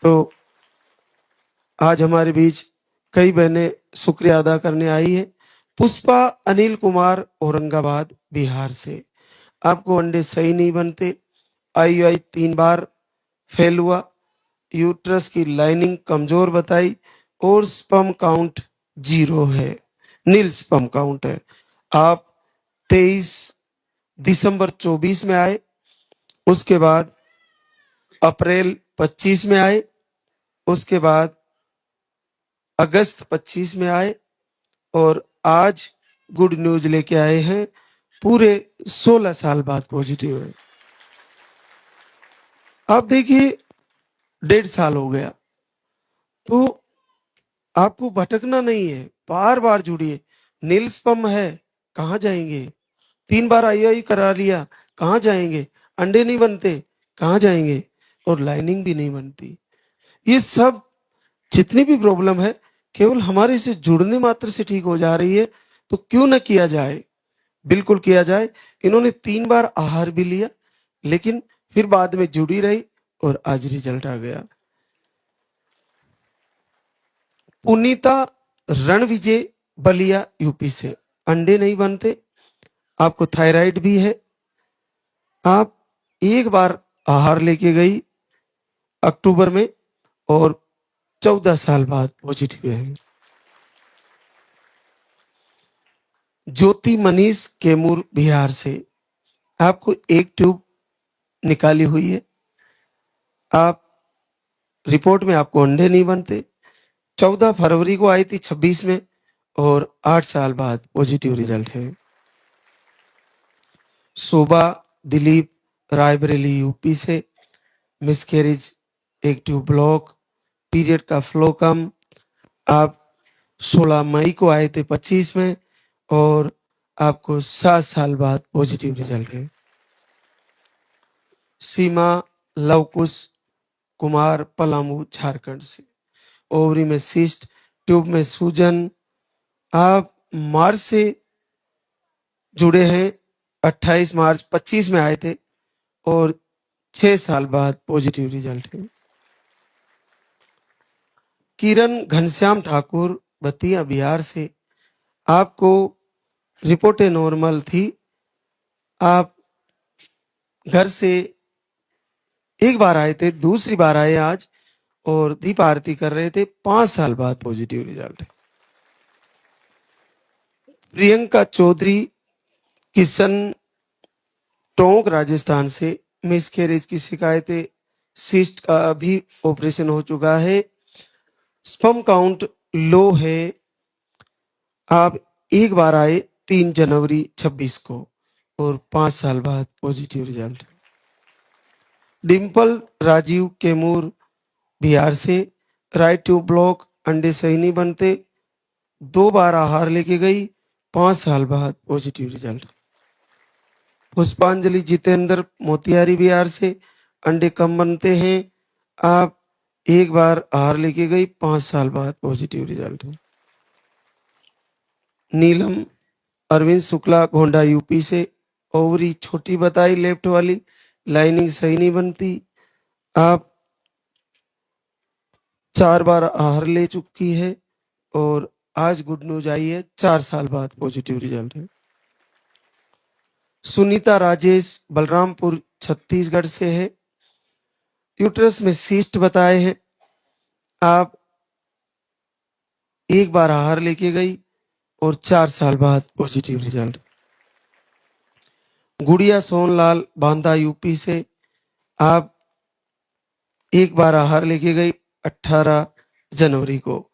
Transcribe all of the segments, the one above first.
तो आज हमारे बीच कई बहनें शुक्रिया अदा करने आई है। पुष्पा अनिल कुमार, औरंगाबाद बिहार से। आपको अंडे सही नहीं बनते, आईयूआई 3 बार फेल हुआ, यूट्रस की लाइनिंग कमजोर बताई और स्पर्म काउंट 0 है, नील स्पर्म काउंट है। आप 23 दिसंबर 24 में आए, उसके बाद अप्रैल 25 में आए, उसके बाद अगस्त 25 में आए और आज गुड न्यूज लेके आए हैं, पूरे 16 साल बाद पॉजिटिव है। आप देखिए 1.5 साल हो गया, तो आपको भटकना नहीं है, बार बार जुड़िए। नील स्पर्म है, कहाँ जाएंगे? 3 बार आईआई करा लिया, कहाँ जाएंगे? अंडे नहीं बनते, कहाँ जाएंगे? और लाइनिंग भी नहीं बनती। ये सब जितनी भी प्रॉब्लम है केवल हमारे से जुड़ने मात्र से ठीक हो जा रही है, तो क्यों न किया जाए? बिल्कुल किया जाए। इन्होंने 3 बार आहार भी लिया, लेकिन फिर बाद में जुड़ी रही और आज रिजल्ट आ गया। पुनीता रणविजय, बलिया यूपी से। अंडे नहीं बनते, आपको थायराइड भी है, आप एक बार आहार लेके गई अक्टूबर में और 14 साल बाद पॉजिटिव है। ज्योति मनीष, कैमूर बिहार से। आपको एक ट्यूब निकाली हुई है, आप रिपोर्ट में आपको अंडे नहीं बनते। 14 फरवरी को आई थी 26 में और 8 साल बाद पॉजिटिव रिजल्ट है। शोभा दिलीप, रायबरेली यूपी से। मिसकैरेज, एक ट्यूब ब्लॉक, पीरियड का फ्लो कम। आप 16 मई को आए थे 25 में और आपको 7 साल बाद पॉजिटिव रिजल्ट है। सीमा लवकुश कुमार, पलामू झारखंड से। ओवरी में सिस्ट, ट्यूब में सूजन। आप मार्च से जुड़े हैं, 28 मार्च 25 में आए थे और 6 साल बाद पॉजिटिव रिजल्ट है। किरण घनश्याम ठाकुर, बतिया बिहार से। आपको रिपोर्टें नॉर्मल थी, आप घर से एक बार आए थे, दूसरी बार आए आज और दीप आरती कर रहे थे, 5 साल बाद पॉजिटिव रिजल्ट है। प्रियंका चौधरी, किशन टोंक राजस्थान से। मिसकैरेज की शिकायतें, सिस्ट का भी ऑपरेशन हो चुका है, स्पर्म काउंट लो है। आप एक बार आए 3 जनवरी 26 को और 5 साल बाद पॉजिटिव रिजल्ट। डिम्पल राजीव, कैमूर बिहार से। राइट ट्यूब ब्लॉक, अंडे सही नहीं बनते, 2 बार आहार लेके गई, 5 साल बाद पॉजिटिव रिजल्ट। पुष्पांजलि जितेंद्र, मोतिहारी बिहार से। अंडे कम बनते हैं, आप एक बार आहार लेके गई, 5 साल बाद पॉजिटिव रिजल्ट है। नीलम अरविंद शुक्ला, गोंडा यूपी से। ओवरी छोटी बताई, लेफ्ट वाली, लाइनिंग सही नहीं बनती, आप 4 बार आहार ले चुकी है और आज गुड न्यूज आई है, 4 साल बाद पॉजिटिव रिजल्ट है। सुनीता राजेश, बलरामपुर छत्तीसगढ़ से है। यूट्रस में सिस्ट बताए हैं, आप एक बार आहार लेके गई और 4 साल बाद पॉजिटिव रिजल्ट। गुड़िया सोनलाल, बांदा यूपी से। आप एक बार आहार लेके गई 18 जनवरी को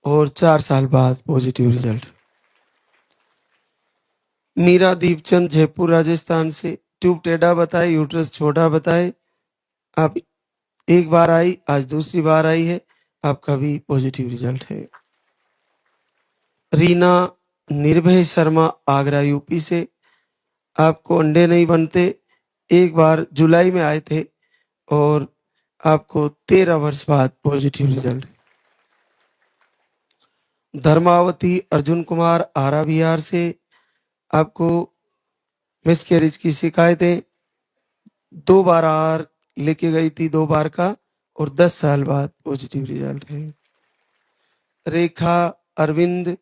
और 4 साल बाद पॉजिटिव रिजल्ट। मीरा दीपचंद, जयपुर राजस्थान से। ट्यूब टेढ़ा बताए, यूट्रस छोटा बताए, आप एक बार आई, आज दूसरी बार आई है, आपका भी पॉजिटिव रिजल्ट है। रीना निर्भय शर्मा, आगरा यूपी से। आपको अंडे नहीं बनते, एक बार जुलाई में आए थे और आपको 13 वर्ष बाद पॉजिटिव रिजल्ट। धर्मावती अर्जुन कुमार, आरा बिहार से। आपको मिसकैरेज की शिकायतें, 2 बार आहार लेके गई थी, 2 बार का और 10 साल बाद पॉजिटिव रिजल्ट है। रेखा अरविंद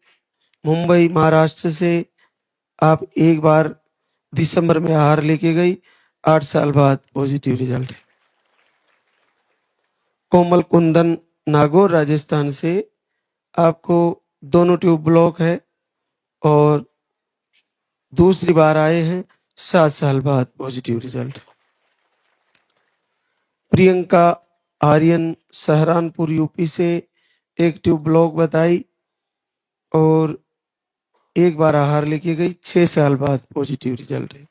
मुंबई महाराष्ट्र से, आप एक बार दिसंबर में आहार लेके गई, 8 साल बाद पॉजिटिव रिजल्ट है। कोमल कुंदन नागौर राजस्थान से, आपको दोनों ट्यूब ब्लॉक है और दूसरी बार आए हैं, 7 साल बाद positive result. Priyanka Aryan Saharanpur UP से, एक ट्यूब ब्लॉक बताई और एक बार आहार लेके गई, 6 साल बाद पॉजिटिव रिजल्ट है।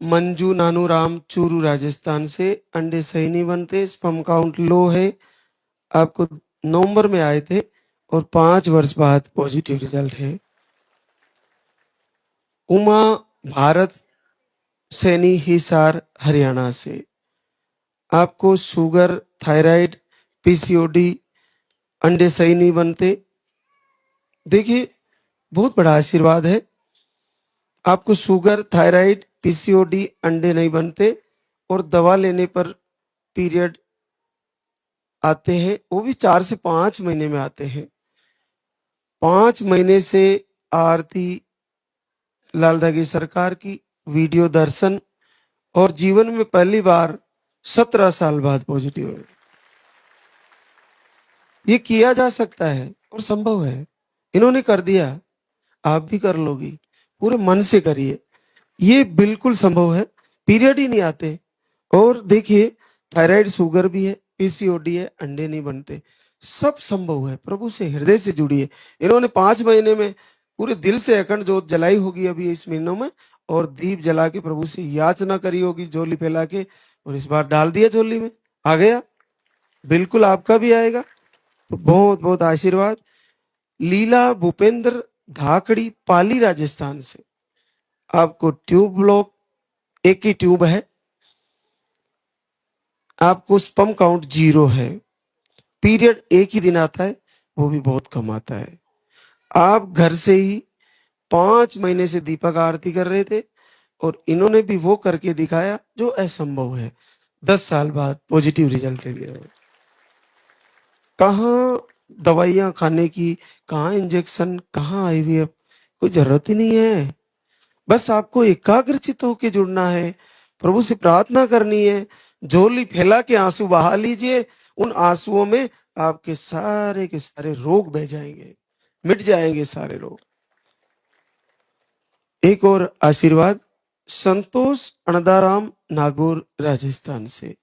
मंजू नानूराम चूरू राजस्थान से, अंडे सही नहीं बनते, स्पर्म काउंट लो है, आपको नवंबर में आए थे और 5 वर्ष बाद पॉजिटिव रिजल्ट है। उमा भारत सैनी हिसार हरियाणा से, आपको शुगर, थायराइड, पीसीओडी, अंडे सही नहीं बनते। देखिए बहुत बड़ा आशीर्वाद है, आपको शुगर, थायराइड, पीसीओडी, अंडे नहीं बनते और दवा लेने पर पीरियड आते हैं, वो भी 4 से 5 महीने में आते हैं। 5 महीने से आरती लालदागी सरकार की वीडियो दर्शन और जीवन में पहली बार 17 साल बाद पॉजिटिव है। ये किया जा सकता है और संभव है, इन्होंने कर दिया, आप भी कर लोगी, पूरे मन से करिए, ये बिल्कुल संभव है। पीरियड ही नहीं आते और देखिए थायराइड, शुगर भी है, पीसीओडी है, अंडे नहीं बनते, सब संभव है। प्रभु से हृदय से जुड़िए। इन्होंने 5 महीने में पूरे दिल से अखंड जोत जलाई होगी अभी इस महीनों में, और दीप जला के प्रभु से याचना करी होगी झोली फैला के, और इस बार डाल दिया झोली में, आ गया, बिल्कुल आपका भी आएगा। तो बहुत बहुत आशीर्वाद। लीला भूपेंद्र धाकड़ी पाली राजस्थान से, आपको ट्यूब ब्लॉक, एक ही ट्यूब है, आपको स्पर्म काउंट 0 है, पीरियड एक ही दिन आता है, वो भी बहुत कम आता है। आप घर से ही 5 महीने से दीपक आरती कर रहे थे और इन्होंने भी वो करके दिखाया जो असंभव है। 10 साल बाद पॉजिटिव रिजल्ट लिया। कहाँ दवाइयां खाने की, कहाँ इंजेक्शन, कहाँ आईवीएफ, कोई जरूरत ही नहीं है। बस आपको एकाग्रचित होकर जुड़ना है, प्रभु से प्रार्थना करनी है, झोली फैला के आंसू बहा लीजिए। उन आंसुओं में आपके सारे के सारे रोग बह जाएंगे, मिट जाएंगे सारे रोग। एक और आशीर्वाद, संतोष अनदाराम नागौर राजस्थान से,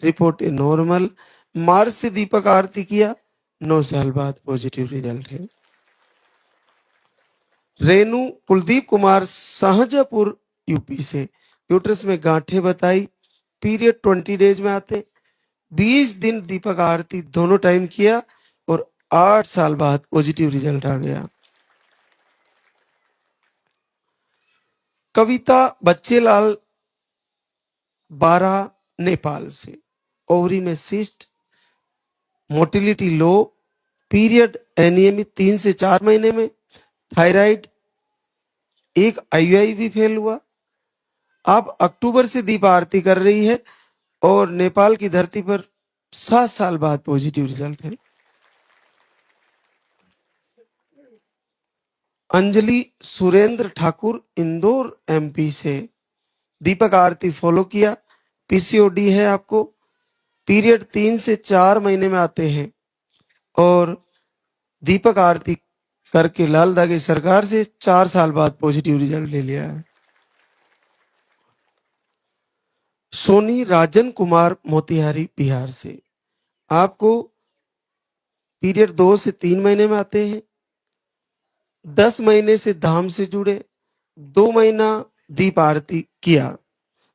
रिपोर्ट नॉर्मल, मार्च से दीपक आरती किया, 9 साल बाद पॉजिटिव रिजल्ट है। रेणु कुलदीप कुमार शाहजहांपुर यूपी से, यूट्रस में गांठें बताई, पीरियड 20 डेज में आते, 20 दिन दीपक आरती दोनों टाइम किया और 8 साल बाद पॉजिटिव रिजल्ट आ गया। कविता बच्चेलाल 12 नेपाल से, ओवरी में सिस्ट, मोटिलिटी लो, पीरियड अनियमित 3 से 4 महीने में, थायराइड, एक आईयूआई भी फेल हुआ। आप अक्टूबर से दीप आरती कर रही है और नेपाल की धरती पर 7 साल बाद पॉजिटिव रिजल्ट है। अंजलि सुरेंद्र ठाकुर इंदौर एमपी से, दीपक आरती फॉलो किया, पीसीओडी है आपको, पीरियड 3 से 4 महीने में आते हैं और दीपक आरती करके लाल दागे सरकार से 4 साल बाद पॉजिटिव रिजल्ट ले लिया है। सोनी राजन कुमार मोतिहारी बिहार से, आपको पीरियड 2 से 3 महीने में आते हैं, 10 महीने से धाम से जुड़े, 2 महीना दीप आरती किया।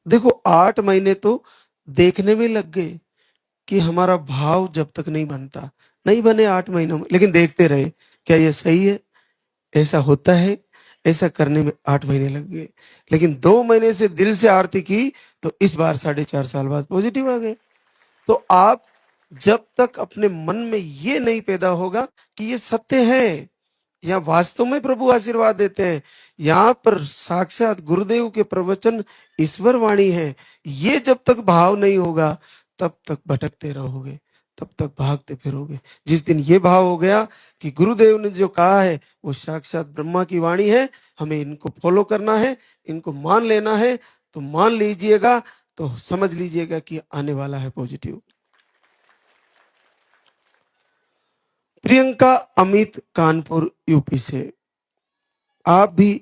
देखो 8 महीने तो देखने में लग गए कि हमारा भाव जब तक नहीं बनता, नहीं बने 8 महीनों में, लेकिन देखते रहे क्या ये सही है, ऐसा होता है, ऐसा करने में 8 महीने लग गए, लेकिन 2 महीने से दिल से आरती की तो इस बार 4.5 साल बाद पॉजिटिव आ गए। तो आप जब तक अपने मन में ये नहीं पैदा होगा कि ये सत्य है, या वास्तव में प्रभु आशीर्वाद देते हैं, यहाँ पर साक्षात गुरुदेव के प्रवचन ईश्वर वाणी है, ये जब तक भाव नहीं होगा तब तक भटकते रहोगे, तब तक भागते फिरोगे। जिस दिन ये भाव हो गया कि गुरुदेव ने जो कहा है वो साक्षात ब्रह्मा की वाणी है, हमें इनको फॉलो करना है, इनको मान लेना है, तो मान लीजिएगा, तो समझ लीजिएगा कि आने वाला है पॉजिटिव। प्रियंका अमित कानपुर यूपी से, आप भी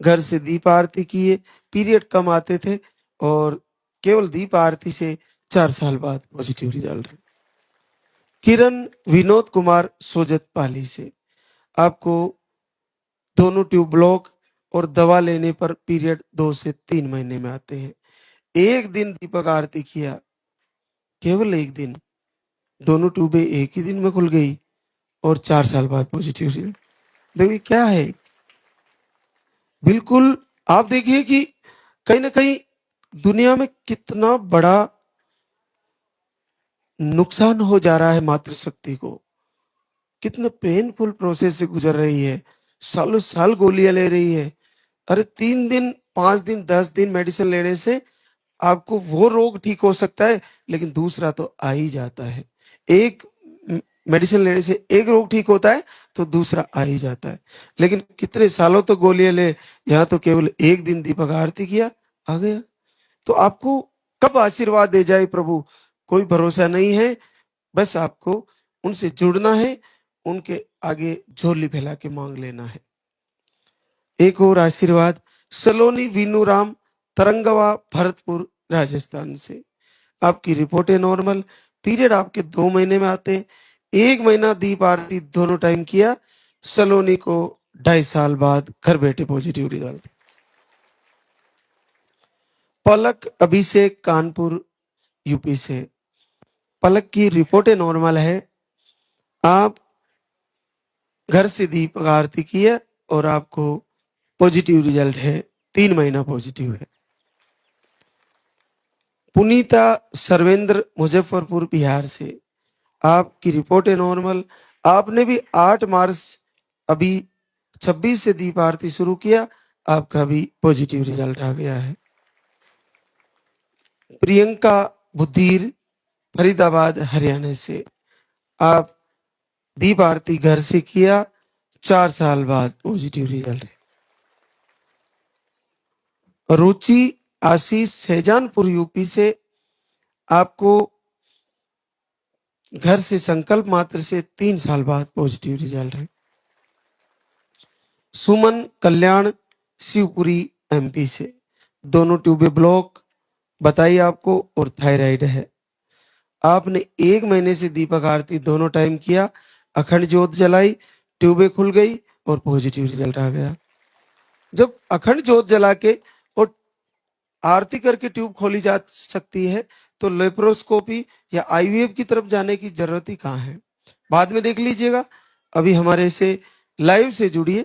घर से दीप आरती किए, पीरियड कम आते थे और केवल दीप आरती से 4 साल बाद पॉजिटिव रिजल्ट है। किरण विनोद कुमार सोजत पाली से, आपको दोनों ट्यूब ब्लॉक और दवा लेने पर पीरियड 2 से 3 महीने में आते हैं। एक दिन दीपक आरती किया, केवल एक दिन, दोनों ट्यूबें एक ही दिन में खुल गई और 4 साल बाद पॉजिटिव रिजल्ट। देखिए क्या है, बिल्कुल आप देखिए कि कहीं ना कहीं दुनिया में कितना बड़ा नुकसान हो जा रहा है मातृशक्ति को, कितने पेनफुल प्रोसेस से गुजर रही है, सालों साल गोलियां ले रही है। अरे 3 दिन 5 दिन 10 दिन मेडिसिन लेने से आपको वो रोग ठीक हो सकता है, लेकिन दूसरा तो आ ही जाता है। एक मेडिसिन लेने से एक रोग ठीक होता है तो दूसरा आ ही जाता है, लेकिन कितने सालों तो गोलियां ले, यहाँ तो केवल एक दिन दीपक आरती किया आ गया। तो आपको कब आशीर्वाद दे जाए प्रभु, कोई भरोसा नहीं है। बस आपको उनसे जुड़ना है, उनके आगे झोली फैला के मांग लेना है। एक और आशीर्वाद सलोनी वीनू राम तरंगवा भरतपुर राजस्थान से, आपकी रिपोर्टें नॉर्मल, पीरियड आपके 2 महीने में आते हैं, 1 महीना दीप आरती दोनों टाइम किया, सलोनी को 2.5 साल बाद घर बैठे पॉजिटिव रिजल्ट। पलक अभिषेक कानपुर यूपी से, पलक की रिपोर्टें नॉर्मल है, आप घर से दीप आरती किया और आपको पॉजिटिव रिजल्ट है, 3 महीना पॉजिटिव है। पुनीता सर्वेंद्र मुजफ्फरपुर बिहार से, आपकी रिपोर्ट है नॉर्मल, आपने भी 8 मार्च अभी 26 से दीप आरती शुरू किया, आपका भी पॉजिटिव रिजल्ट आ गया है। प्रियंका बुद्धीर फरीदाबाद हरियाणा से, आप दीप आरती घर से किया, 4 साल बाद पॉजिटिव रिजल्ट है। रुचि आशीष शहजानपुर यूपी से, आपको घर से संकल्प मात्र से 3 साल बाद पॉजिटिव रिजल्ट है। सुमन कल्याण शिवपुरी एमपी से, दोनों ट्यूबे ब्लॉक बताइए आपको और थायराइड है, आपने 1 महीने से दीपक आरती दोनों टाइम किया, अखंड ज्योत जलाई, ट्यूबे खुल गई और पॉजिटिव रिजल्ट आ गया। जब अखंड ज्योत जला के और आरती करके ट्यूब खोली जा सकती है तो लेप्रोस्कोपी या आईवीएफ की तरफ जाने की जरूरत ही कहाँ है। बाद में देख लीजिएगा, अभी हमारे से लाइव से जुड़िए।